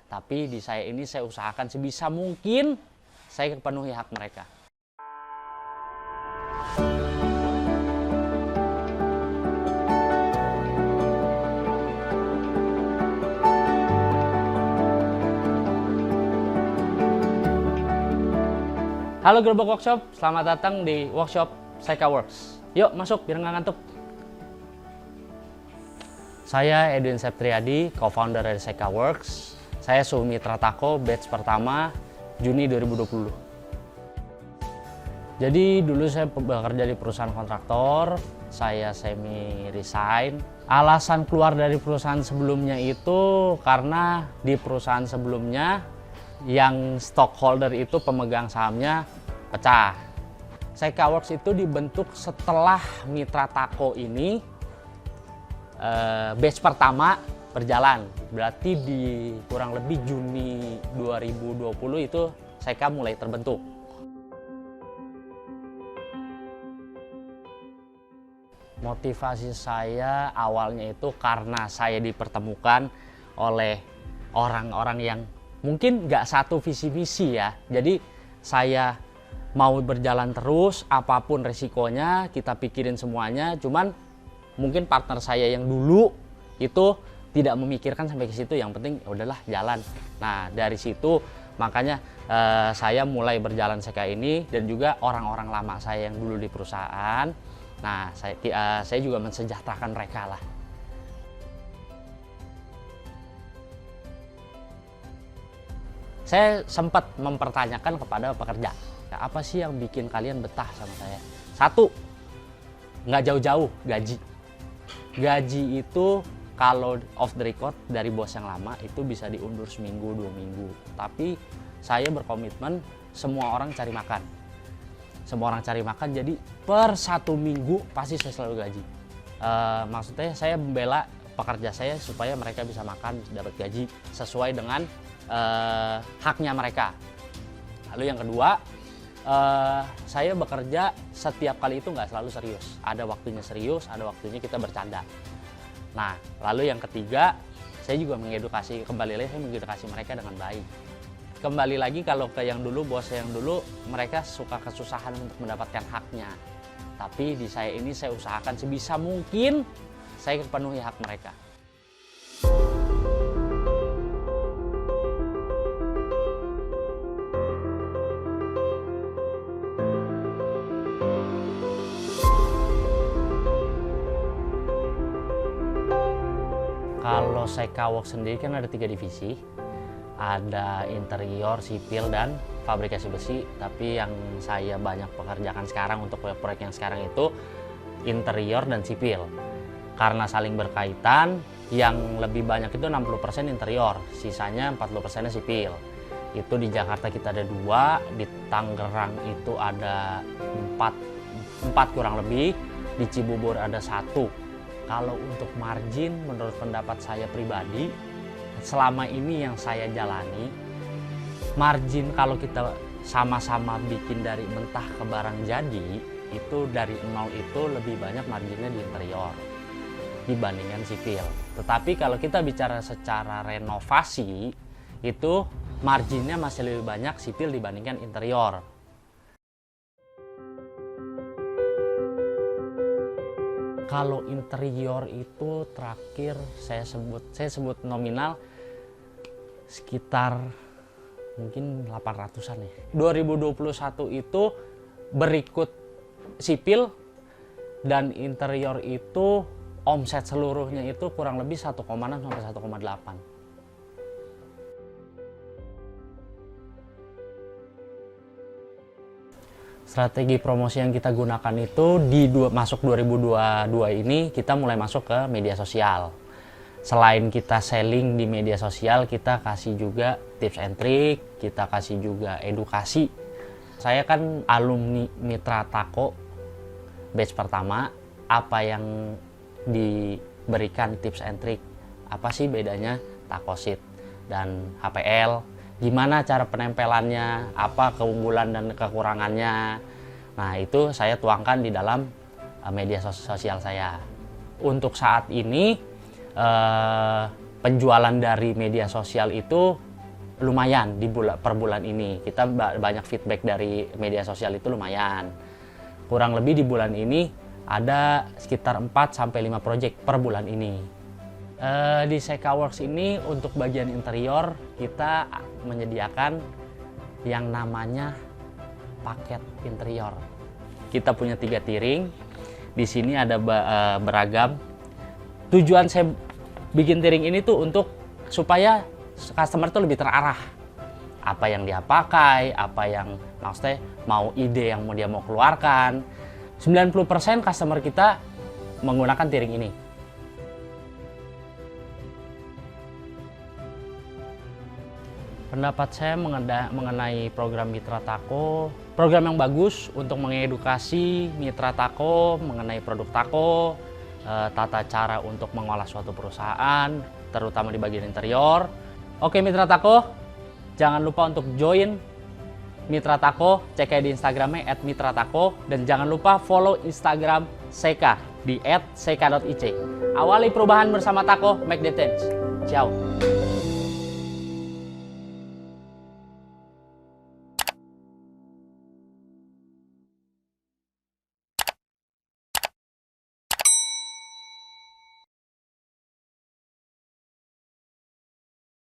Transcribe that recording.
Tapi di saya ini saya usahakan sebisa mungkin saya penuhi hak mereka. Halo Gerobak Workshop, selamat datang di workshop Seika Works. Yuk masuk biar nggak ngantuk. Saya Edwin Septriadi, co-founder dari Seika Works. Saya suhu mitra Tako batch pertama Juni 2020. Jadi dulu saya bekerja di perusahaan kontraktor, saya semi resign. Alasan keluar dari perusahaan sebelumnya itu karena di perusahaan sebelumnya yang stockholder itu pemegang sahamnya pecah. Seika Works itu dibentuk setelah mitra Tako ini batch pertama berjalan. Berarti di kurang lebih Juni 2020 itu Seika mulai terbentuk. Motivasi saya awalnya itu karena saya dipertemukan oleh orang-orang yang mungkin nggak satu visi misi ya. Jadi saya mau berjalan terus, apapun resikonya kita pikirin semuanya. Cuman mungkin partner saya yang dulu itu tidak memikirkan sampai ke situ. Yang penting ya udahlah jalan. Nah dari situ makanya saya mulai berjalan Seika ini dan juga orang-orang lama saya yang dulu di perusahaan. Nah saya juga mensejahterakan mereka lah. Saya sempat mempertanyakan kepada pekerja, apa sih yang bikin kalian betah sama saya? Satu, nggak jauh-jauh gaji. Gaji itu kalau off the record dari bos yang lama itu bisa diundur seminggu, 2 minggu. Tapi saya berkomitmen semua orang cari makan. Semua orang cari makan, jadi per 1 minggu pasti saya selalu gaji. Maksudnya saya membela pekerja saya supaya mereka bisa makan, dapat gaji sesuai dengan haknya mereka. Lalu yang kedua, saya bekerja setiap kali itu nggak selalu serius. Ada waktunya serius, ada waktunya kita bercanda. Nah, lalu yang ketiga, saya juga mengedukasi, kembali lagi saya mengedukasi mereka dengan baik. Kembali lagi kalau ke yang dulu, bos yang dulu, mereka suka kesusahan untuk mendapatkan haknya. Tapi di saya ini saya usahakan sebisa mungkin saya penuhi hak mereka. Kalau Seika Works sendiri kan ada 3 divisi, ada interior, sipil, dan fabrikasi besi. Tapi yang saya banyak pekerjakan sekarang untuk proyek yang sekarang itu interior dan sipil. Karena saling berkaitan, yang lebih banyak itu 60% interior, sisanya 40% sipil. Itu di Jakarta kita ada 2, di Tangerang itu ada 4 kurang lebih, di Cibubur ada 1. Kalau untuk margin, menurut pendapat saya pribadi, selama ini yang saya jalani, margin kalau kita sama-sama bikin dari mentah ke barang jadi, itu dari 0 itu lebih banyak marginnya di interior dibandingkan sipil. Tetapi kalau kita bicara secara renovasi, itu marginnya masih lebih banyak sipil dibandingkan interior. Kalau interior itu terakhir saya sebut nominal sekitar mungkin 800-an ya. 2021 itu berikut sipil dan interior itu omset seluruhnya itu kurang lebih 1,6 sampai 1,8. Strategi promosi yang kita gunakan itu masuk 2022 ini kita mulai masuk ke media sosial. Selain kita selling di media sosial, kita kasih juga tips and trick, kita kasih juga edukasi. Saya kan alumni mitra Tako batch pertama, apa yang diberikan tips and trick, apa sih bedanya Tako Sheet dan HPL, gimana cara penempelannya, apa keunggulan dan kekurangannya. Nah itu saya tuangkan di dalam media sosial saya. Untuk saat ini penjualan dari media sosial itu lumayan per bulan ini. Kita banyak feedback dari media sosial itu lumayan. Kurang lebih di bulan ini ada sekitar 4-5 project per bulan ini. Di Seika Works ini untuk bagian interior kita menyediakan yang namanya paket interior. Kita punya 3 tiring. Di sini ada beragam. Tujuan saya bikin tiring ini tuh untuk supaya customer tuh lebih terarah. Apa yang dia pakai, apa yang maksudnya mau ide yang dia mau keluarkan. 90% customer kita menggunakan tiring ini. Pendapat saya mengenai program Mitra Tako, program yang bagus untuk mengedukasi mitra Tako mengenai produk Tako, tata cara untuk mengolah suatu perusahaan, terutama di bagian interior. Oke Mitra Tako, jangan lupa untuk join Mitra Tako, cek aja di Instagramnya @mitratako, dan jangan lupa follow Instagram Seika di @seika.ic. Awali perubahan bersama Tako, make the change. Ciao.